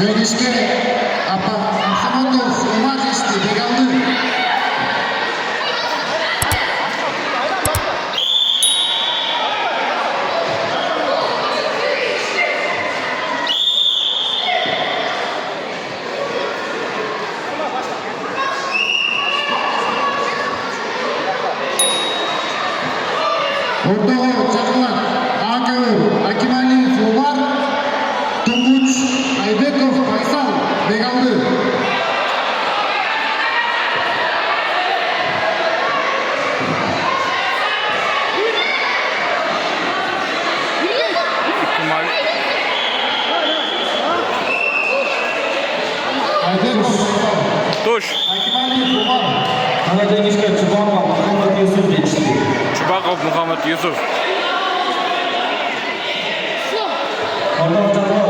Жөнішке Абсамонов Умар дешті Бегалды. Ортаға жақылар Ақауыр Акималиев Умар, Тұңғыш Айбеков Файсал Бегалды. Айбеков Файсал. Туш. Акималиев Умар. Kanada'nışka Çubakov Muhammed Yusuf geçti. Чубаков Мухаммад Юсуф. Orta ortalığı